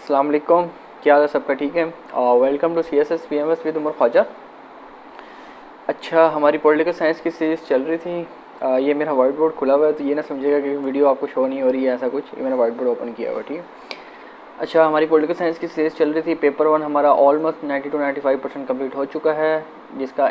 अस्सलाम वालेकुम। क्या हाल है सबका? ठीक है। Welcome to CSS PMS with Umar Khwaja. अच्छा, हमारी पॉलिटिकल साइंस की सीरीज़ चल रही थी। ये मेरा वाइट बोर्ड खुला हुआ है, तो ये ना समझिएगा कि वीडियो आपको शो नहीं हो रही है, ऐसा कुछ। ये मैंने वाइट बोर्ड ओपन किया हुआ है, ठीक है। अच्छा, हमारी पॉलिटिकल साइंस की सीरीज़ चल रही थी। पेपर 1 हमारा ऑलमोस्ट 90 to 95% कम्प्लीट हो चुका है, जिसका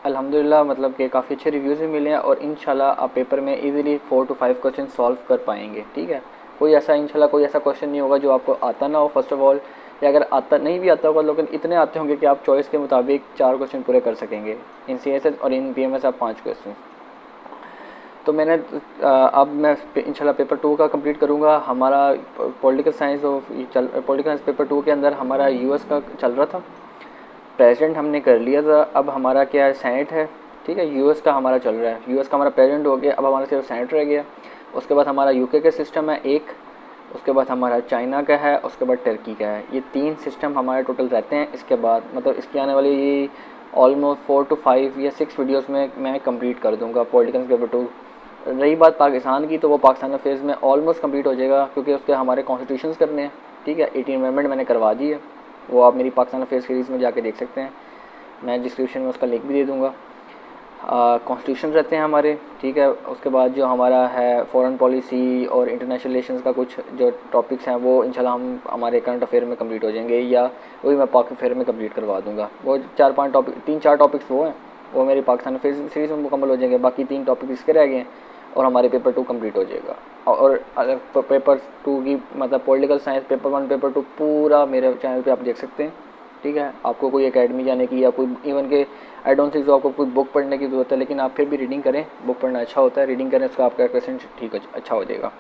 अल्हम्दुलिल्लाह मतलब कि काफ़ी अच्छे रिव्यूज़ भी मिले हैं, और इंशाल्लाह आप पेपर में इजीली 4 to 5 क्वेश्चन सॉल्व कर पाएंगे, ठीक है। कोई ऐसा इंशाल्लाह कोई ऐसा क्वेश्चन नहीं होगा जो आपको आता ना हो, फर्स्ट ऑफ ऑल, या अगर आता नहीं भी आता होगा लेकिन इतने आते होंगे कि आप चॉइस के मुताबिक 4 क्वेश्चन पूरे कर सकेंगे। इन CSS और इन PMS आप 5 क्वेश्चन। तो मैंने अब मैं इंशाल्लाह पेपर 2 का कंप्लीट करूँगा। हमारा political science political science paper 2 के अंदर हमारा US का चल रहा था। प्रेसिडेंट हमने कर लिया था, अब हमारा क्या है, सेनेट है, ठीक है। US का हमारा चल रहा है, US का हमारा प्रेसिडेंट हो गया, अब हमारा सिर्फ सेनेट रह गया। उसके बाद हमारा UK का सिस्टम है एक, उसके बाद हमारा चाइना का है, उसके बाद टर्की का है। ये 3 सिस्टम हमारे टोटल रहते हैं। इसके बाद मतलब इसकी आने वाली ऑलमोस्ट 4 to 5 या 6 वीडियोस में मैं कंप्लीट कर दूंगा पॉलिटिकल पेपर 2। रही बात पाकिस्तान की, तो वो पाकिस्तान फेज़ में ऑलमोस्ट कंप्लीट हो जाएगा, क्योंकि उसके हमारे कॉन्स्टिट्यूशंस करने हैं, ठीक है। 18 अमेंडमेंट मैंने करवा दी है, वो आप मेरी पाकिस्तान फेज़ सीरीज़ में जाके देख सकते हैं। मैं डिस्क्रिप्शन में उसका लिंक भी दे दूँगा। कॉन्स्टिट्यूशन रहते हैं हमारे, ठीक है। उसके बाद जो हमारा है फॉरेन पॉलिसी और इंटरनेशनल रिलेशंस का कुछ जो टॉपिक्स हैं, वो इंशाल्लाह हम हमारे करंट अफेयर में कंप्लीट हो जाएंगे, या वही मैं पाक अफेयर में कंप्लीट करवा दूंगा। वो 4-5 टॉपिक, 3-4 टॉपिक्स वो हैं, वो मेरी पाकिस्तान फेज सीरीज़ में मुकम्मल हो जाएंगे। बाकी 3 टॉपिक इसके रह गए हैं, और हमारे पेपर 2 कंप्लीट हो जाएगा। और पेपर 2 की मतलब पॉलिटिकल साइंस पेपर 1 पेपर 2 पूरा मेरे चैनल पे आप देख सकते हैं, ठीक है। आपको कोई एकेडमी जाने की या कोई इवन के आई डोंट थिंक जो आपको कोई बुक पढ़ने की ज़रूरत है, लेकिन आप फिर भी रीडिंग करें। बुक पढ़ना अच्छा होता है, रीडिंग करें, उसका आपका क्वेश्चन ठीक अच्छा हो जाएगा।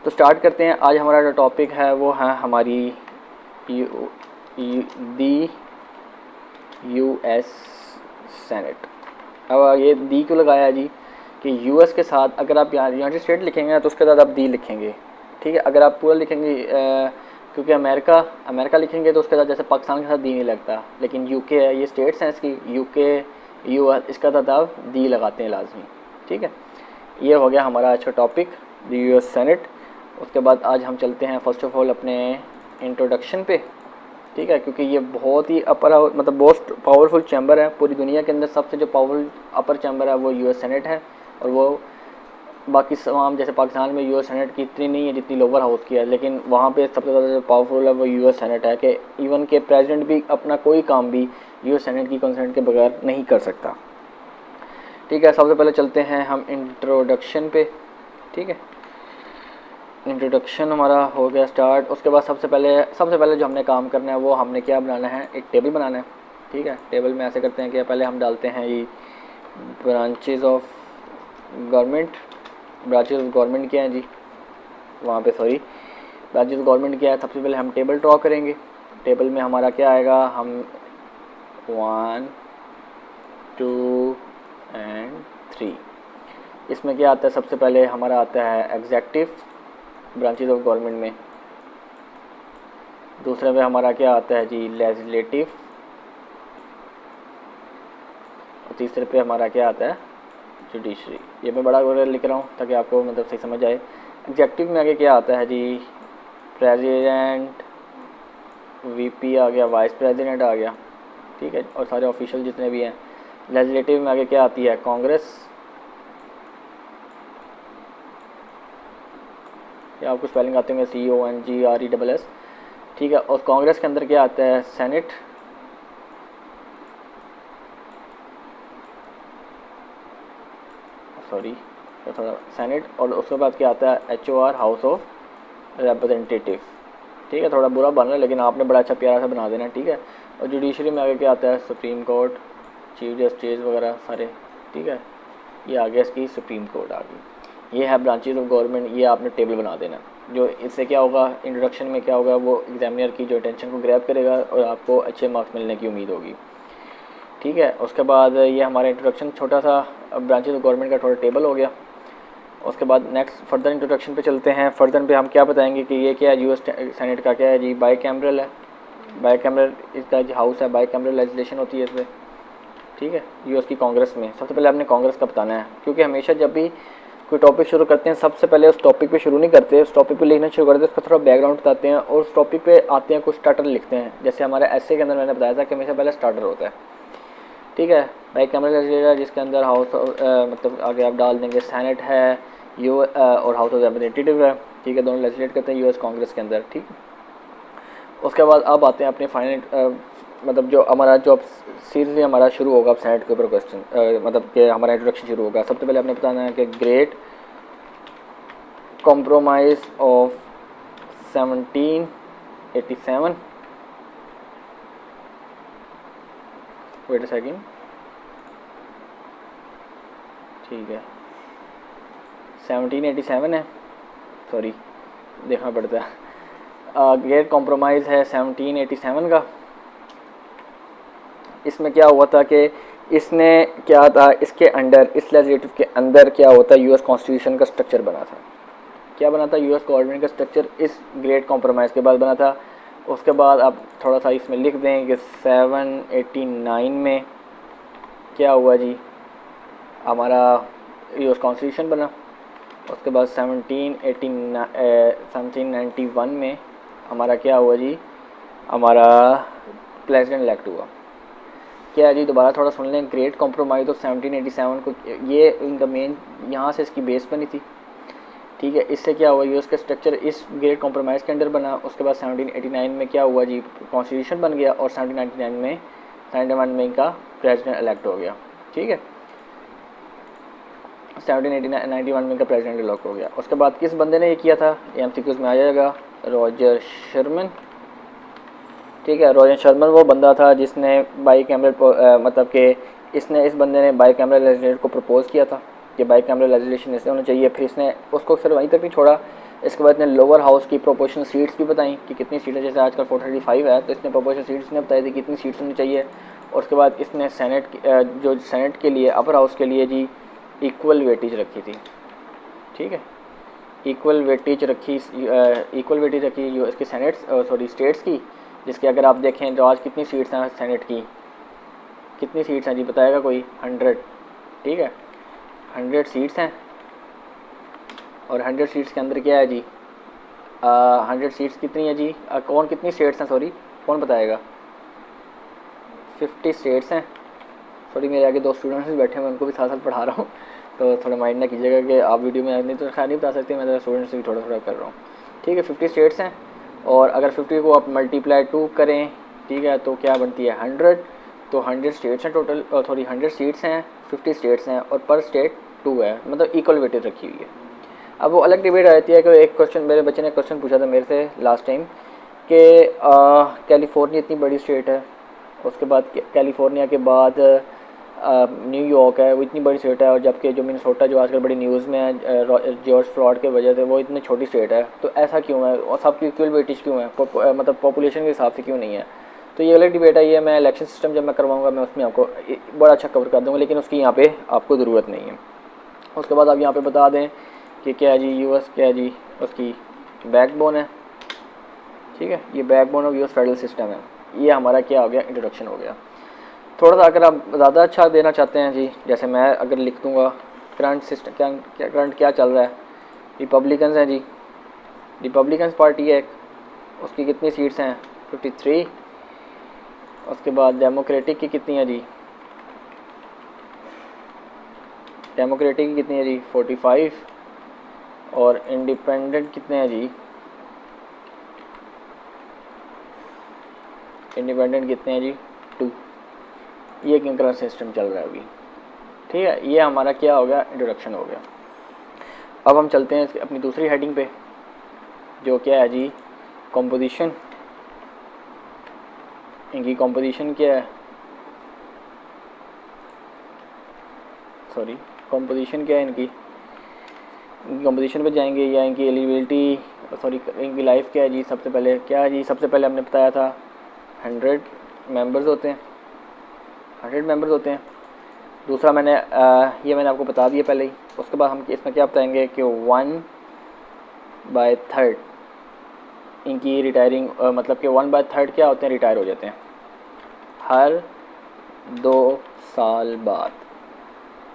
तो स्टार्ट करते हैं। आज हमारा जो टॉपिक है वो है हमारी दी US सेनेट। अब ये दी क्यों लगाया जी कि US के साथ अगर आप यूनाइटेड स्टेट लिखेंगे तो उसके साथ आप दी लिखेंगे, ठीक है। अगर आप पूरा लिखेंगे क्योंकि अमेरिका लिखेंगे तो उसके साथ जैसे पाकिस्तान के साथ दी नहीं लगता, लेकिन UK है, ये स्टेट्स हैं इसकी, UK US, इसका साथ आप दी लगाते हैं लाजमी, ठीक है। ये हो गया हमारा अच्छा टॉपिक, दी US सेनेट। उसके बाद आज हम चलते हैं फर्स्ट ऑफ ऑल अपने इंट्रोडक्शन पे, ठीक है। क्योंकि ये बहुत ही मतलब मोस्ट पावरफुल चैम्बर है पूरी दुनिया के अंदर। सबसे जो पावरफुल अपर चैम्बर है वो US सेनेट है, और वो बाकी तमाम जैसे पाकिस्तान में US सेनेट की इतनी नहीं है जितनी लोअर हाउस की है, लेकिन वहाँ पे सबसे ज़्यादा जो पावरफुल है वो US सेनेट है, कि इवन के प्रेसिडेंट भी अपना कोई काम भी US सेनेट की कंसेंट के बगैर नहीं कर सकता, ठीक है। सबसे पहले चलते हैं हम इंट्रोडक्शन पे, ठीक है। इंट्रोडक्शन हमारा हो गया स्टार्ट। उसके बाद सबसे पहले जो हमने काम करना है वो हमने क्या बनाना है, एक टेबल बनाना है, ठीक है। टेबल में ऐसे करते हैं कि पहले हम डालते हैं ये branches of government. Branches of government क्या है जी, वहाँ पे सॉरी, ब्रांचेस ऑफ गवर्नमेंट क्या है। सबसे पहले हम टेबल ड्रॉ करेंगे। टेबल में हमारा क्या आएगा, हम 1 2 एंड 3। इसमें क्या आता है, सबसे पहले हमारा आता है एग्जेक्टिव ब्रांचेस ऑफ गवर्नमेंट में। दूसरे में हमारा क्या आता है जी, लेजिस्लेटिव। और तीसरे पे हमारा क्या आता है, जुडिशरी। ये मैं बड़ा बड़ा लिख रहा हूँ ताकि आपको मतलब सही समझ आए। एग्जेक्टिव में आगे क्या आता है जी, प्रेसिडेंट, VP आ गया, वाइस प्रेसिडेंट आ गया, ठीक है, और सारे ऑफिशियल जितने भी हैं। लेजिस्लेटिव में आगे क्या आती है, कांग्रेस, या आपको स्पेलिंग आते होंगे CONGRESS, ठीक है। और कांग्रेस के अंदर क्या आता है, सेनेट, सॉरी थोड़ा सेनेट। और उसके बाद क्या आता है, HOR, हाउस ऑफ रिप्रेजेंटेटिव, ठीक है। थोड़ा बुरा बन रहा है लेकिन आपने बड़ा अच्छा प्यारा सा बना देना, ठीक है। और जुडिशरी में आगे क्या आता है, सुप्रीम कोर्ट, चीफ जस्टिस वगैरह सारे, ठीक है। ये आ गया इसकी सुप्रीम कोर्ट आ गई। ये है ब्रांचेज ऑफ गवर्नमेंट। ये आपने टेबल बना देना। जो इससे क्या होगा, इंट्रोडक्शन में क्या होगा, वो एग्जामिनर की जो अटेंशन को ग्रैब करेगा और आपको अच्छे मार्क्स मिलने की उम्मीद होगी, ठीक है। उसके बाद ये हमारा इंट्रोडक्शन छोटा सा ब्रांचेज ऑफ गवर्नमेंट का थोड़ा टेबल हो गया। उसके बाद नेक्स्ट फर्दर इंट्रोडक्शन पे चलते हैं। फर्दर पे हम क्या बताएंगे कि ये क्या है, US सेनेट का क्या है जी, बाई कैमरल है। बाई कैमरल इसका जो हाउस है, बाई कैमरल लेजिस्लेशन होती है इसमें, ठीक है। US की कांग्रेस में सबसे पहले आपने कांग्रेस का बताना है, क्योंकि हमेशा जब भी कोई टॉपिक शुरू करते हैं सबसे पहले उस टॉपिक पे शुरू नहीं करते, उस टॉपिक पे लिखना शुरू करते हैं, उसका थोड़ा बैकग्राउंड बताते हैं और उस टॉपिक पे आते हैं कुछ स्टार्टर लिखते हैं। जैसे हमारे एसे के अंदर मैंने बताया था कि हमेशा पहले स्टार्टर होता है, ठीक है। बाइक कैमरा लेजिस्लेटर जिसके अंदर हाउस मतलब आगे आप डाल देंगे सेनेट है यू और हाउस ऑफ रिप्रेजेंटेटिव है, ठीक है, दोनों लेजिस्लेट करते हैं यूएस कांग्रेस के अंदर, ठीक। उसके बाद अब आते हैं अपने फाइनल मतलब जो हमारा जो सीरीज हमारा शुरू होगा अब सेनेट के ऊपर क्वेश्चन मतलब कि हमारा इंट्रोडक्शन शुरू होगा। सबसे पहले आपने बताना है कि great compromise of 1787, wait a second, ठीक है 1787 है, सॉरी देखना पड़ता है। ग्रेट कॉम्प्रोमाइज़ है 1787 का। इसमें क्या हुआ था कि इसने क्या था, इसके अंडर इस लेजिस्लेटिव के अंदर क्या होता है यूएस कॉन्स्टिट्यूशन का स्ट्रक्चर बना था। क्या बना था, यूएस गवर्नमेंट का स्ट्रक्चर इस ग्रेट कॉम्प्रोमाइज़ के बाद बना था। उसके बाद आप थोड़ा सा इसमें लिख दें कि 789 में क्या हुआ जी, हमारा यूएस कॉन्स्टिट्यूशन बना। उसके बाद 1791 में हमारा क्या हुआ जी, हमारा प्रेसिडेंट इलेक्ट हुआ। क्या है जी, दोबारा थोड़ा सुन लें। ग्रेट कॉम्प्रोमाइज़ ऑफ 1787 को, ये इनका मेन यहाँ से इसकी बेस बनी थी, ठीक है। इससे क्या हुआ, यूएस का स्ट्रक्चर इस ग्रेट कॉम्प्रोमाइज़ के अंडर बना। उसके बाद 1789 में क्या हुआ जी, कॉन्स्टिट्यूशन बन गया और 1791 में इनका प्रेसिडेंट इलेक्ट हो गया, ठीक है। 1791 में इनका प्रेसिडेंट इलेक्ट हो गया। उसके बाद किस बंदे ने ये किया था, एमसीक्यूज़ में आ जाएगा, रॉजर शर्मन, ठीक है। रॉजर शर्मन वो बंदा था जिसने बाई कैमरा मतलब कि इसने इस बंदे ने बाई कैमरा लेजिस्लेशन को प्रपोज़ किया था कि बाई कैमरा लेजिस्लेशन ऐसे होना चाहिए। फिर इसने उसको सिर्फ वहीं तक नहीं छोड़ा, इसके बाद ने लोअर हाउस की प्रोपोर्शनल सीट्स भी बताई कि कितनी सीटें, जैसे आजकल 435 है तो इसने प्रोपोर्शनल सीट्स ने बताई थी कितनी सीट्स होनी चाहिए। और उसके बाद इसने जो सेनेट के लिए अपर हाउस के लिए जी इक्वल वेटेज रखी थी, ठीक है। इक्वल वेटेज रखी इसकी स्टेट्स की, जिसके अगर आप देखें तो आज कितनी सीट्स हैं सेनेट की, कितनी सीट्स हैं जी बताएगा कोई, 100, ठीक है 100 सीट्स हैं। और 100 सीट्स के अंदर क्या है जी, 100 सीट्स कितनी है जी, कौन कितनी स्टेट्स हैं, सॉरी कौन बताएगा, 50 स्टेट्स हैं। सॉरी मेरे आगे 2 स्टूडेंट्स भी बैठे हैं, मैं उनको भी साथ साथ पढ़ा रहा हूँ, तो थोड़ा माइंड ना कीजिएगा कि आप वीडियो में नहीं तो खैर नहीं बता सकते, मैं स्टूडेंट्स से भी थोड़ा थोड़ा कर रहा हूँ, ठीक है। 50 स्टेट्स हैं और अगर 50 को आप मल्टीप्लाई 2 करें, ठीक है, तो क्या बनती है 100, तो 100 स्टेट्स हैं टोटल, सॉरी 100 सीट्स हैं, 50 स्टेट्स हैं और पर स्टेट 2 है, मतलब इक्वल वेटेज रखी हुई है। अब वो अलग डिबेट रहती है कि एक क्वेश्चन, मेरे बच्चे ने क्वेश्चन पूछा था मेरे से लास्ट टाइम कि कैलिफोर्निया इतनी बड़ी स्टेट है, उसके बाद कैलिफोर्निया के बाद न्यूयॉर्क है, वो इतनी बड़ी स्टेट है, और जबकि जो मिनेसोटा जो आजकल बड़ी न्यूज़ में है जॉर्ज फ्लॉयड के वजह से, वो इतनी छोटी स्टेट है, तो ऐसा क्यों है और सबकी इक्वल वेटेज क्यों है, मतलब पॉपुलेशन के हिसाब से क्यों नहीं है। तो ये अलग डिबेट है, ये मैं इलेक्शन सिस्टम जब मैं करवाऊँगा मैं उसमें आपको बड़ा अच्छा कवर कर दूँगा, लेकिन उसकी यहाँ पे आपको ज़रूरत नहीं है। उसके बाद आप यहाँ पे बता दें कि क्या है जी, यूएस क्या है जी, उसकी बैकबोन है, ठीक है, ये backbone of US federal system है। ये हमारा क्या हो गया, इंट्रोडक्शन हो गया। थोड़ा सा अगर आप ज़्यादा अच्छा देना चाहते हैं जी, जैसे मैं अगर लिख दूँगा करंट सिस्टम करंट क्या चल रहा है, रिपब्लिकन्स हैं जी, रिपब्लिकन्स पार्टी है एक, उसकी कितनी सीट्स हैं 53। उसके बाद डेमोक्रेटिक की कितनी है जी, डेमोक्रेटिक की कितनी है जी 45। और इंडिपेंडेंट कितने हैं जी, इंडिपेंडेंट कितने हैं जी 2। ये करंट सिस्टम चल रहा है अभी, ठीक है। ये हमारा क्या हो गया, इंट्रोडक्शन हो गया। अब हम चलते हैं अपनी दूसरी हेडिंग पे, जो क्या है जी, कॉम्पोजिशन। इनकी कॉम्पोजिशन क्या है, सॉरी कॉम्पोजिशन क्या है इनकी कंपोजिशन पे जाएंगे या इनकी एलिजिबिलिटी, सॉरी इनकी लाइफ क्या है जी। सबसे पहले क्या है जी, सबसे पहले हमने बताया था 100 मेंबर्स होते हैं, 100 मेंबर्स होते हैं। दूसरा ये मैंने आपको बता दिया पहले ही। उसके बाद हम इसमें क्या बताएंगे कि 1/3 इनकी रिटायरिंग, मतलब कि 1/3 क्या होते हैं, रिटायर हो जाते हैं हर 2 साल बाद,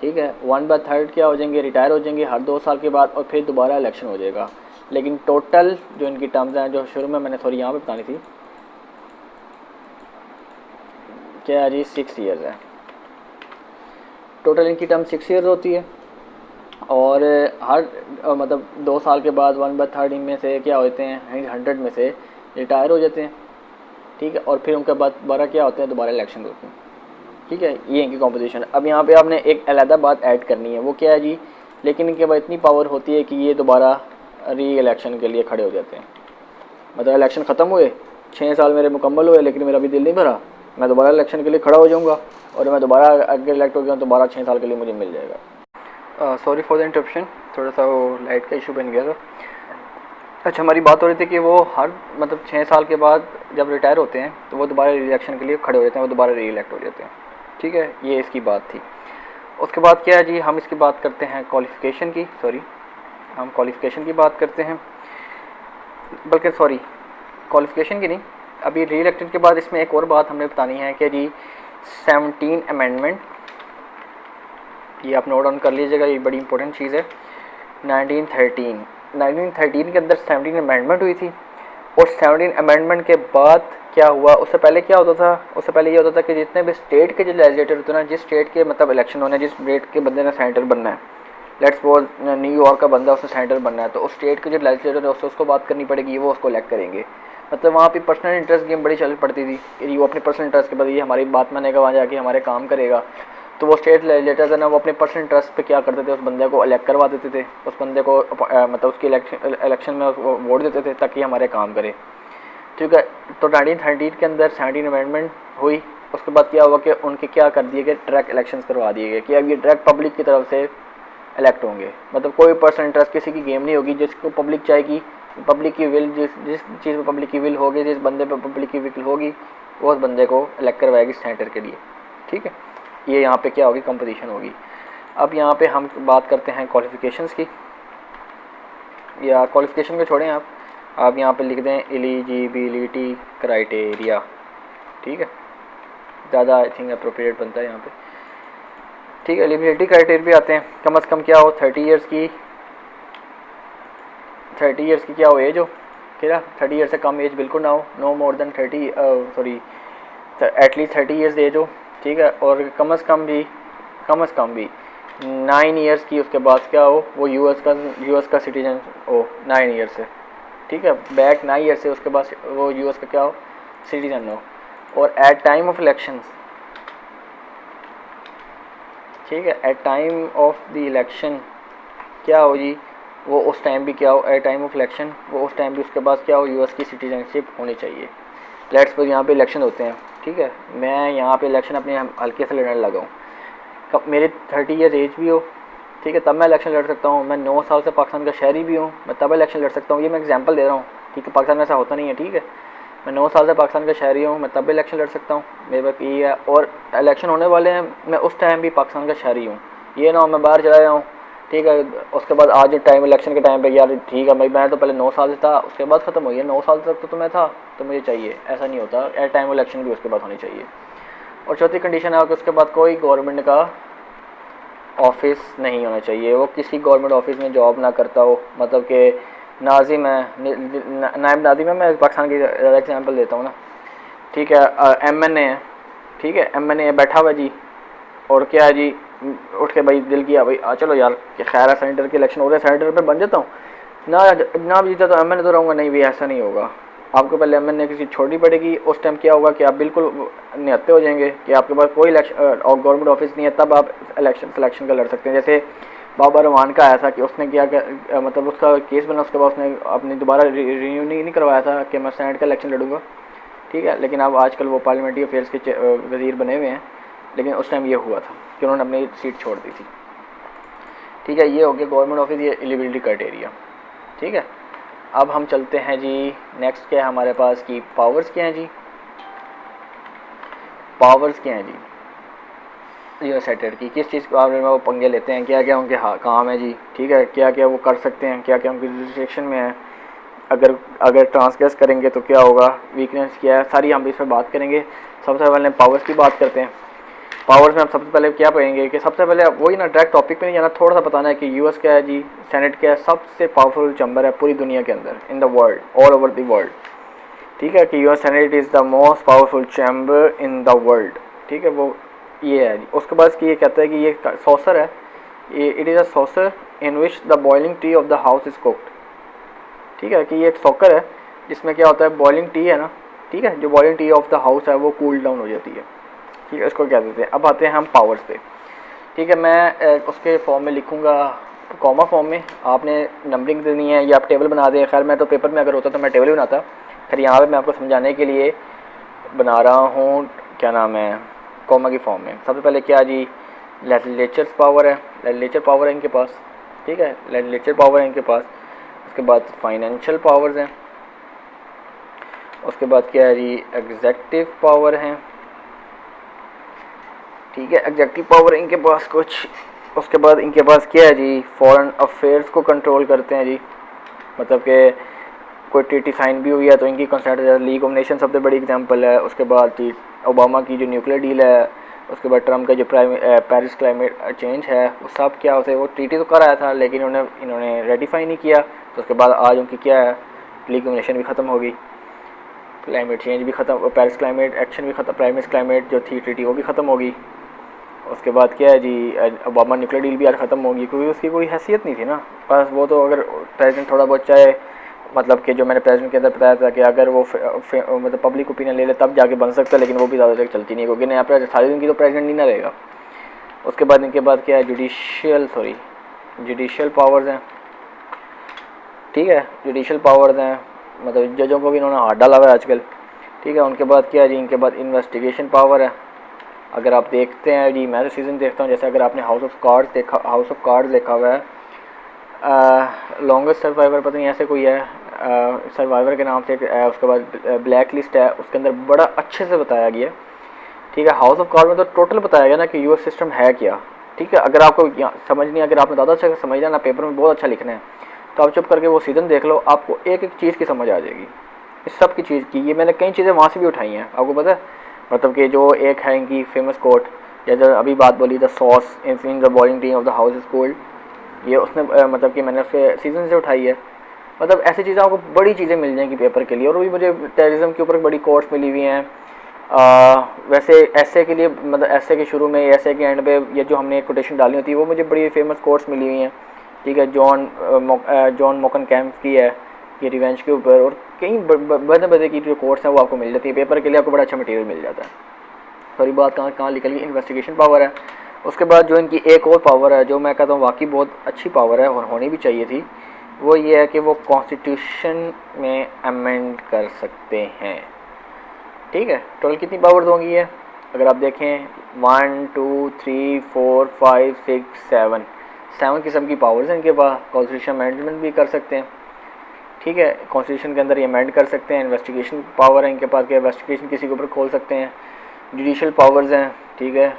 ठीक है। 1/3 क्या हो जाएंगे, रिटायर हो जाएंगे हर 2 साल के बाद, और फिर दोबारा इलेक्शन हो जाएगा। लेकिन टोटल जो इनकी टर्म्स हैं, जो शुरू में मैंने सॉरी यहाँ पे बतानी थी, क्या है जी, 6 ईयर्स है। टोटल इनकी टर्म 6 ईयर्स होती है, और हर मतलब 2 साल के बाद 1/3 इनमें से क्या होते हैं, 100 में से रिटायर हो जाते हैं। ठीक है, और फिर उनके बाद दोबारा क्या होते हैं, दोबारा इलेक्शन होते हैं। ठीक है, ये इनकी कॉम्पोजिशन है। अब यहाँ पे आपने एक अलग बात ऐड करनी है, वो क्या है जी, लेकिन इनके पास इतनी पावर होती है कि ये दोबारा री इलेक्शन के लिए खड़े हो जाते हैं। मतलब इलेक्शन ख़त्म हुए, 6 साल मेरे मुकम्मल हुए, लेकिन मेरा अभी दिल नहीं भरा, मैं दोबारा इलेक्शन के लिए खड़ा हो जाऊँगा, और मैं दोबारा अगर इलेक्ट हो गया तो दोबारा 6 साल के लिए मुझे मिल जाएगा। सॉरी फॉर द इंटरप्शन, थोड़ा सा वो लाइट का इशू बन गया था। अच्छा, हमारी बात हो रही थी कि वो हर मतलब 6 साल के बाद जब रिटायर होते हैं तो वो दोबारा री इलेक्शन के लिए खड़े हो जाते हैं, वो दोबारा री इलेक्ट हो जाते हैं। ठीक है, ये इसकी बात थी। उसके बाद क्या है जी, हम इसकी बात करते हैं क्वालिफ़िकेशन की, सॉरी हम क्वालिफ़िकेशन की बात करते हैं, बल्कि सॉरी क्वालिफ़िकेशन की नहीं, अभी री इलेक्टेड के बाद इसमें एक और बात हमने बतानी है कि जी 17 अमेंडमेंट, ये आप नोट डाउन कर लीजिएगा, ये बड़ी इंपॉर्टेंट चीज़ है। 1913 के अंदर 17 अमेंडमेंट हुई थी, और 17 अमेंडमेंट के बाद क्या हुआ, उससे पहले क्या होता था, उससे पहले ये होता था कि जितने भी स्टेट के जो लेजिस्लेटर होते हैं ना, जिस स्टेट के मतलब इलेक्शन होने, जिस स्टेट के बंदे ने सेनेटर बनना है, लेट्स सपोज न्यूयॉर्क का बंदा उसने सेनेटर बनना है, तो उस स्टेट के जो लेजिस्लेटर है उससे उसको बात करनी पड़ेगी, वो उसको इलेक्ट करेंगे। मतलब वहाँ पे पर्सनल इंटरेस्ट गेम बड़ी चल पड़ती थी कि वो अपने पर्सनल इंटरेस्ट के बाद ये हमारी बात मानेगा, वहाँ जाके हमारे काम करेगा। तो वो स्टेट लेजिस्लेटर्स है ना, वो अपने पर्सनल इंटरेस्ट पे क्या करते थे, उस बंदे को इलेक्ट करवा देते थे, उस बंदे को मतलब उसकी इलेक्शन में वोट देते थे ताकि हमारे काम करे। ठीक है, तो 1913 के अंदर 17 अमेंडमेंट हुई। उसके बाद क्या हुआ कि उनके क्या कर दिए गए, डायरेक्ट इलेक्शंस करवा दिए गए कि अब ये डायरेक्ट पब्लिक की तरफ से इलेक्ट होंगे। मतलब कोई पर्सनल इंटरेस्ट किसी की गेम नहीं होगी, जिसको पब्लिक चाहेगी, पब्लिक की विल, जिस जिस चीज़ पर पब्लिक की विल होगी, जिस बंदे पर पब्लिक की विल होगी, वो उस बंदे को इलेक्ट करवाएगी सेनेटर के लिए। ठीक है, ये यहाँ पे क्या होगी, कंपटीशन होगी। अब यहाँ पे हम बात करते हैं क्वालिफ़िकेशंस की, या क्वालिफ़िकेशन को छोड़ें आप यहाँ पे लिख दें एलिजिबिलिटी क्राइटेरिया। ठीक है, ज़्यादा आई थिंक अप्रोप्रिएट बनता है यहाँ पे। ठीक है, एलिजिबिलिटी क्राइटेरिया भी आते हैं, कम से कम क्या हो 30 ईयर्स की क्या हो एज हो, ठीक है, 30 ईयर से कम एज बिल्कुल ना हो, no more than 30 sorry at least 30 years age हो। ठीक है, और कम से कम भी 9 ईयर्स की उसके बाद क्या हो, वो यूएस का सिटीजन हो 9 ईयर से। ठीक है, बैक 9 ईयर से उसके बाद वो यूएस का क्या हो, सिटीजन हो। और एट टाइम ऑफ इलेक्शंस, ठीक है, at time of the election क्या हो जी, वो उस टाइम भी क्या हो, एट टाइम ऑफ इलेक्शन वो उस टाइम भी उसके बाद क्या हो, यूएस की सिटीजनशिप होनी चाहिए। लेट्स सपोज यहाँ पे इलेक्शन होते हैं, ठीक है, मैं यहाँ पे इलेक्शन अपने हल्के से लड़ने लगा हूँ, मेरे 30 ईयर्स एज भी हो, ठीक है, तब मैं इलेक्शन लड़ सकता हूँ। मैं 9 साल से पाकिस्तान का शहरी भी हूँ, मैं तब इलेक्शन लड़ सकता हूँ। ये मैं एग्जांपल दे रहा हूँ, ठीक है, पाकिस्तान में ऐसा होता नहीं है। ठीक है, मैं 9 साल से पाकिस्तान का शहरी हूँ, मैं तब भी इलेक्शन लड़ सकता हूँ, मेरे पास ये है। और इलेक्शन होने वाले हैं, मैं उस टाइम भी पाकिस्तान का शहरी हूँ, ये ना हो मैं बाहर चला जाऊँ। ठीक है, उसके बाद आज टाइम इलेक्शन के टाइम पे यार ठीक है भाई, मैं तो पहले 9 साल से था, उसके बाद ख़त्म हो गया, 9 साल तक तो मैं था, तो मुझे चाहिए, ऐसा नहीं होता। एट टाइम इलेक्शन भी उसके बाद होनी चाहिए। और चौथी कंडीशन है कि उसके बाद कोई गवर्नमेंट का ऑफिस नहीं होना चाहिए, वो किसी गवर्नमेंट ऑफिस में जॉब ना करता हो, मतलब कि नाजिम है, नायब नाजिम है, मैं पाकिस्तान की एग्जांपल देता हूँ ना। ठीक है, एमएनए है, ठीक है, एमएनए बैठा हुआ जी, और क्या है जी, उठ के भाई दिल किया भाई चलो यार खैर है, सेनेटर के इलेक्शन हो रहे हैं, सेनेटर पे बन जाता हूँ ना जीता तो एमएनए तो रहूँगा नहीं भी, ऐसा नहीं होगा। आपको पहले एमएनए की सीट छोड़नी पड़ेगी। उस टाइम क्या होगा कि आप बिल्कुल निहत्ते हो जाएंगे कि आपके पास कोई इलेक्शन और गवर्नमेंट ऑफिस नहीं है, तब आप सिलेक्शन का लड़ सकते हैं। जैसे बाबा रमान का आया था कि उसने क्या मतलब उसका केस बना, उसके बाद उसने अपनी दोबारा रिन्यू नहीं करवाया था कि मैं सेनेट का इलेक्शन लड़ूंगा। ठीक है, लेकिन अब आजकल वो पार्लियामेंट्री अफेयर्स के वजीर बने हुए हैं, लेकिन उस टाइम ये हुआ था कि उन्होंने अपनी सीट छोड़ दी थी। ठीक है, ये हो गया गवर्नमेंट ऑफिस, ये एलिजिबिलिटी क्राइटेरिया। ठीक है, अब हम चलते हैं जी नेक्स्ट, क्या है हमारे पास की पावर्स क्या हैं जी, पावर्स क्या हैं जी यूएस सेनेटर की, किस चीज़ के बारे में वो पंगे लेते हैं, क्या क्या उनके काम है जी। ठीक है, क्या क्या वो कर सकते हैं, क्या क्या उनकी जुरिस्डिक्शन में है, अगर ट्रांसग्रेस करेंगे तो क्या होगा, वीकनेस क्या है, सारी हम इस पर बात करेंगे। सबसे पहले पावर्स की बात करते हैं। पावर्स में आप सबसे पहले क्या पढ़ेंगे कि सबसे पहले वही ना डायरेक्ट टॉपिक पे नहीं जाना, थोड़ा सा बताना है कि यूएस क्या है जी, सेनेट क्या है, सबसे पावरफुल चैम्बर है पूरी दुनिया के अंदर, in the world, all over the world. ठीक है कि US senate is the most powerful chamber in the world. ठीक है, वो ये है जी। उसके बाद ये कहता है कि ये सॉसर है, ये it is a saucer in which the boiling T of the house is cooked. ठीक है कि ये एक सॉकर है जिसमें क्या होता है, बॉइलिंग टी है ना, ठीक है, जो boiling T of the house है वो कूल डाउन हो जाती है। ठीक है, इसको क्या देते हैं। अब आते हैं हम पावर्स पे। ठीक है, मैं उसके फॉर्म में लिखूँगा कॉमा फॉर्म में, आपने नंबरिंग देनी है या आप टेबल बना दें। खैर मैं तो पेपर में अगर होता तो मैं टेबल ही बनाता, फिर यहाँ पे मैं आपको समझाने के लिए बना रहा हूँ, क्या नाम है, कॉमा की फॉर्म में। सबसे पहले क्या जी, लेजिस्लेचर पावर है, लेजिस्लेचर पावर है इनके पास। ठीक है, लेजिस्लेचर पावर है इनके पास। उसके बाद फाइनेंशियल पावर्स हैं। उसके बाद क्या है जी, एग्जेक्टिव पावर हैं। ठीक है, एग्जेक्टिव पावर इनके पास कुछ। उसके बाद इनके पास क्या है जी, फॉरेन अफेयर्स को कंट्रोल करते हैं जी, मतलब कि कोई ट्रीटी साइन भी हुई है तो इनकी कंसेंट, लीग ऑफ नेशन सबसे बड़ी एग्जांपल है। उसके बाद जी ओबामा की जो न्यूक्लियर डील है, उसके बाद ट्रम्प का जो पेरिस क्लाइमेट चेंज है, वो सब क्या होते, वो ट्रीटी तो कर आया था लेकिन इन्होंने रेटिफाई नहीं किया। तो उसके बाद आज उनकी क्या है, लीग ऑफ नेशन भी ख़त्म होगी, क्लाइमेट चेंज भी ख़त्म, पेरिस क्लाइमेट एक्शन भी ख़त्म, पेरिस क्लाइमेट जो थी ट्रीटी वो भी ख़त्म होगी। उसके बाद क्या है जी, ओबामा न्यूक्लियर डील भी आज ख़त्म होगी क्योंकि उसकी कोई हैसियत नहीं थी ना। बस वो तो अगर प्रेसिडेंट थोड़ा बहुत चाहे, मतलब कि जो मैंने प्रेसिडेंट के अंदर बताया था कि अगर वो मतलब पब्लिक ओपिनियन ले ले तब जाके बन सकता है, लेकिन वो भी ज़्यादा तक चलती नहीं क्योंकि नया प्रेसिडेंट सारी दिन की तो प्रेसिडेंट नहीं ना रहेगा। उसके बाद इनके बाद क्या है, जुडिशियल पावर्स हैं। ठीक है, जुडिशियल पावर्स हैं, मतलब जजों को भी इन्होंने हाथ डाला हुआ है आजकल। ठीक है, उनके बाद क्या है जी, इनके बाद इन्वेस्टिगेशन पावर है। अगर आप देखते हैं जी, मैं तो सीज़न देखता हूँ, जैसे अगर आपने हाउस ऑफ कार्ड्स देखा हुआ है, लॉन्गेस्ट सर्वाइवर पता नहीं ऐसे कोई है, सर्वाइवर के नाम से। उसके बाद ब्लैक लिस्ट है, उसके अंदर बड़ा अच्छे से बताया गया। ठीक है, हाउस ऑफ कार्ड में तो टोटल बताया गया ना कि यूएस सिस्टम है क्या। ठीक है, अगर आपको समझ नहीं, अगर आपने ज़्यादा अच्छा समझना ना, पेपर में बहुत अच्छा लिखना है, तो आप चुप करके वो सीज़न देख लो, आपको एक एक चीज़ की समझ आ जाएगी, इस सब की चीज़ की। ये मैंने कई चीज़ें वहाँ से भी उठाई हैं, आपको पता है, मतलब कि जो एक है इनकी फेमस कोट, जैसे अभी बात बोली, the sauce in the boiling T of the house is cold, ये उसने मतलब कि मैंने उसके सीज़न से उठाई है। मतलब ऐसी चीज़ें आपको बड़ी चीज़ें मिल जाएंगी पेपर के लिए। और भी मुझे टेररिज्म के ऊपर बड़ी कोर्स मिली हुई हैं। वैसे ऐसे के लिए, मतलब ऐसे के शुरू में, ऐसे के एंड पे ये जो हमने कोटेशन डाली होती है वो मुझे बड़ी फेमस कोर्स मिली हुई हैं। ठीक है, जॉन मोकन कैम्प की है ये रिवेंज के ऊपर, और कई बड़े बड़े की जो कोर्स हैं वो आपको मिल जाती है पेपर के लिए, आपको बड़ा अच्छा मटेरियल मिल जाता है। सॉरी, बात कहाँ कहाँ निकल गई, इन्वेस्टिगेशन पावर है। उसके बाद जो इनकी एक और पावर है जो मैं कहता हूँ वाकई बहुत अच्छी पावर है और होनी भी चाहिए थी, वो ये है कि वो कॉन्स्टिट्यूशन में अमेंड कर सकते हैं। ठीक है, टोटल कितनी पावर्स होंगी ये, अगर आप देखें 1 2 3 4 5 6 7 किस्म की पावर्स हैं इनके पास। कॉन्स्टिट्यूशन अमेंडमेंट भी कर सकते हैं। ठीक है, कॉन्स्टिट्यूशन के अंदर ये अमेंड कर सकते हैं। इन्वेस्टिगेशन पावर है इनके पास कि इन्वेस्टिगेशन किसी के ऊपर खोल सकते हैं। जुडिशियल पावर्स हैं। ठीक है,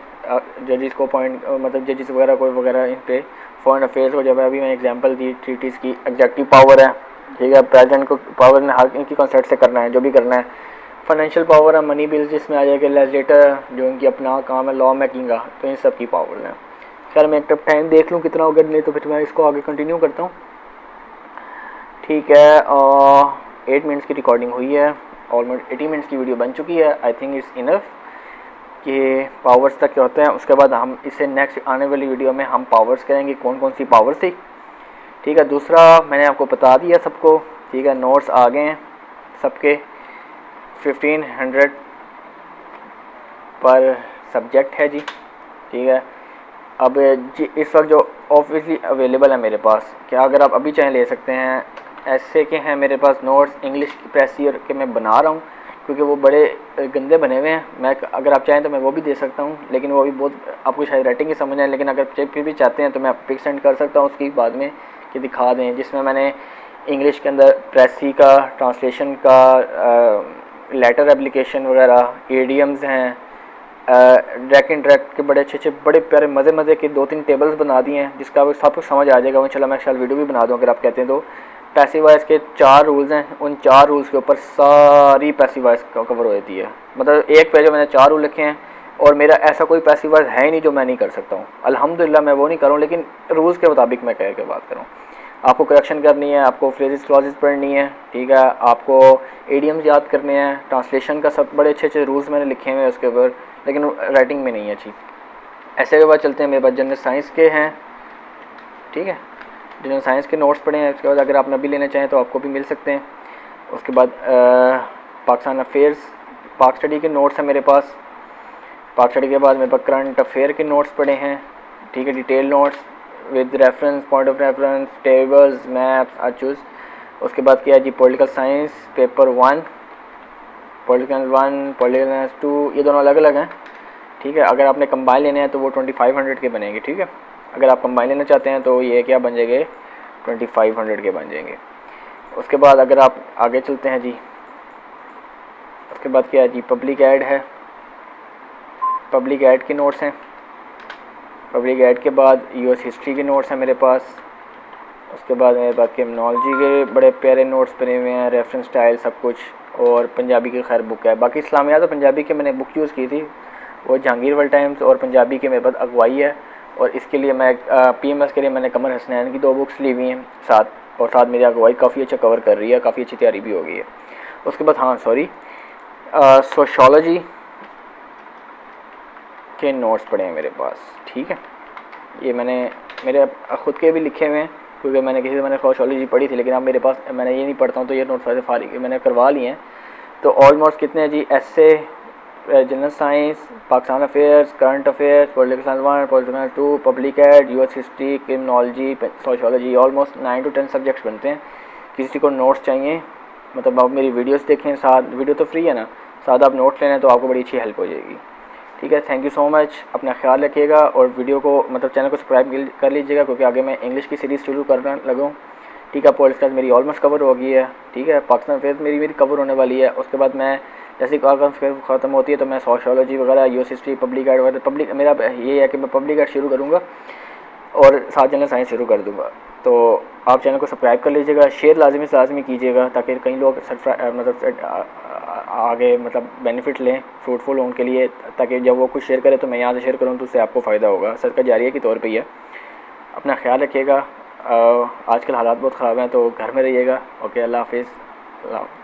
जजेस को अपॉइंट, मतलब जजेस वगैरह कोई वगैरह इन पे, फॉरेन अफेयर्स को, जब अभी मैंने एग्जांपल दी ट्रीटीज़ की। एग्जेक्टिव पावर है। ठीक है, प्रेसिडेंट को पावर ने हर इनकी कंसेंट से करना है जो भी करना है। फाइनेंशियल पावर है, मनी बिल्स जिसमें आ जाएगा, लेजिस्लेटर जो इनकी अपना काम है लॉ मेकिंग का, तो इन सब की पावर है। खैर मैं एक टाइम देख लूँ कितना होगा, नहीं तो फिर मैं इसको आगे कंटिन्यू करता हूँ। ठीक है, 8 मिनट्स की रिकॉर्डिंग हुई है, ऑलमोस्ट 80 मिनट्स की वीडियो बन चुकी है। आई थिंक इट्स इनफ कि पावर्स तक क्या होते हैं। उसके बाद हम इसे नेक्स्ट आने वाली वीडियो में हम पावर्स करेंगे, कौन कौन सी पावर्स थी। ठीक है, दूसरा मैंने आपको बता दिया सबको। ठीक है, नोट्स आ गए हैं सबके, 1500 पर सब्जेक्ट है जी। ठीक है, अब जी इस वक्त जो ऑफिसली अवेलेबल है मेरे पास, क्या अगर आप अभी चाहें ले सकते हैं। ऐसे के हैं मेरे पास नोट्स इंग्लिश की प्रेस ईयर के मैं बना रहा हूँ, क्योंकि वो बड़े गंदे बने हुए हैं। मैं अगर आप चाहें तो मैं वो भी दे सकता हूँ, लेकिन वो भी बहुत आपको शायद राइटिंग ही समझ आए। लेकिन अगर फिर भी चाहते हैं तो मैं पिक सेंड कर सकता हूँ उसकी बाद में कि दिखा दें, जिसमें मैंने इंग्लिश के अंदर प्रेसी का, ट्रांसलेशन का, लेटर एप्लीकेशन वगैरह, एडीएम्स हैं, ड्रैक एंड ड्रैक के बड़े अच्छे बड़े प्यारे मज़े के 2-3 टेबल्स बना दिए हैं, जिसका सब कुछ समझ आ जाएगा। इंशाल्लाह मैं शायद वीडियो भी बना दूँ अगर आप कहते हैं तो। पैसिव वॉइस के 4 रूल्स हैं, उन 4 रूल्स के ऊपर सारी पैसिव वॉइस कवर हो जाती है। मतलब एक पेज में मैंने 4 रूल लिखे हैं और मेरा ऐसा कोई पैसिव वॉइस है ही नहीं जो मैं नहीं कर सकता हूँ। अल्हम्दुलिल्लाह मैं वो नहीं करूँ, लेकिन रूल्स के मुताबिक मैं कह के बात करूँ। आपको करेक्शन करनी है, आपको फ्रेजेस क्लॉजेस पढ़नी है, ठीक है, आपको एडियम्स याद करने हैं, ट्रांसलेशन का सब बड़े अच्छे अच्छे रूल्स मैंने लिखे हुए हैं उसके ऊपर, लेकिन राइटिंग में नहीं है अच्छी। ऐसे के बाद चलते हैं, मेरे पास जनरल साइंस के हैं, ठीक है, जनरल साइंस के नोट्स पढ़े हैं। उसके बाद अगर आप नबी लेना चाहें तो आपको भी मिल सकते हैं। उसके बाद पाकिस्तान अफेयर्स पाक स्टडी के नोट्स हैं मेरे पास। पाक स्टडी के बाद मेरे पास करंट अफेयर के नोट्स पड़े हैं, ठीक है, detail notes with reference, point of reference, tables, maps, आचूज। उसके बाद क्या है जी, political science paper 1, political 1, political science 2, ये दोनों अलग अलग हैं, ठीक है। अगर आपने कंबाइन लेने हैं तो वो 2500 के बनेंगे, ठीक है। अगर आप कंबाइन लेना चाहते हैं तो ये क्या बन जाएंगे, 2500 के बन जाएंगे। उसके बाद अगर आप आगे चलते हैं जी, उसके बाद क्या है जी, पब्लिक एड है, पब्लिक एड के नोट्स हैं। पब्लिक एड के बाद यूएस हिस्ट्री के नोट्स हैं मेरे पास। उसके बाद मेरे पास क्रिमिनोलॉजी के बड़े प्यारे नोट्स बने हुए हैं, रेफरेंस स्टाइल सब कुछ, और पंजाबी की खैर बुक है। बाकी इस्लामियात और पंजाबी के मैंने बुक यूज़ की थी, वो जहांगीर वर्ल्ड टाइम्स, और पंजाबी के मेरे पास अगवाई है। और इसके लिए मैं पीएमएस के लिए मैंने कमर हसनैन की 2 बुक्स ली हुई हैं साथ, और साथ मेरी अगवाई काफ़ी अच्छा कवर कर रही है, काफ़ी अच्छी तैयारी भी हो गई है। उसके बाद हाँ सॉरी, सोशोलॉजी के नोट्स पड़े हैं मेरे पास, ठीक है। ये मैंने मेरे ख़ुद के भी लिखे हुए हैं, क्योंकि मैंने किसी से मैंने सोशोलॉजी पढ़ी थी, लेकिन अब मेरे पास मैंने ये नहीं पढ़ता हूँ, तो ये नोट्स वैसे फारिग मैंने करवा लिए हैं। तो ऑलमोस्ट कितने हैं जी, SA, general science, Pakistan affairs, current affairs, political science 1, political science 2, public ad, US history, criminology, sociology, almost 9 to 10 subjects बनते हैं। किसी को नोट्स चाहिए, मतलब आप मेरी वीडियोस देखें, साथ वीडियो तो फ्री है ना, साथ आप नोट्स लेना है तो आपको बड़ी अच्छी हेल्प हो जाएगी, ठीक है। थैंक यू सो मच, अपना ख्याल रखिएगा, और वीडियो को मतलब चैनल को सब्सक्राइब कर लीजिएगा, क्योंकि आगे मैं इंग्लिश की सीरीज़ शुरू करने लगूँ, ठीक है। पॉलिटिकल मेरी ऑलमोस्ट कवर हो गई है, ठीक है। पाकिस्तान अफेयर्स मेरी कवर होने वाली है। उसके बाद मैं जैसे ख़त्म होती है तो मैं सोशोलॉजी वगैरह, यूएस हिस्ट्री, पब्लिक एड वगैरह, पब्लिक मेरा ये है कि मैं पब्लिक एड शुरू करूँगा और साथ जनरल साइंस शुरू कर दूँगा। तो आप चैनल को सब्सक्राइब कर लीजिएगा, शेयर लाजमी कीजिएगा, ताकि कई लोग मतलब आगे मतलब बेनिफिट लें, फ्रूटफुल हो उनके लिए, ताकि जब वो कुछ शेयर करे तो मैं यहाँ से शेयर करूँ तो उससे आपको फ़ायदा होगा, सदका जारिया के तौर पे ही है। अपना ख्याल रखिएगा, आजकल हालात बहुत ख़राब हैं, तो घर में रहिएगा। ओके, अल्लाह हाफिज़।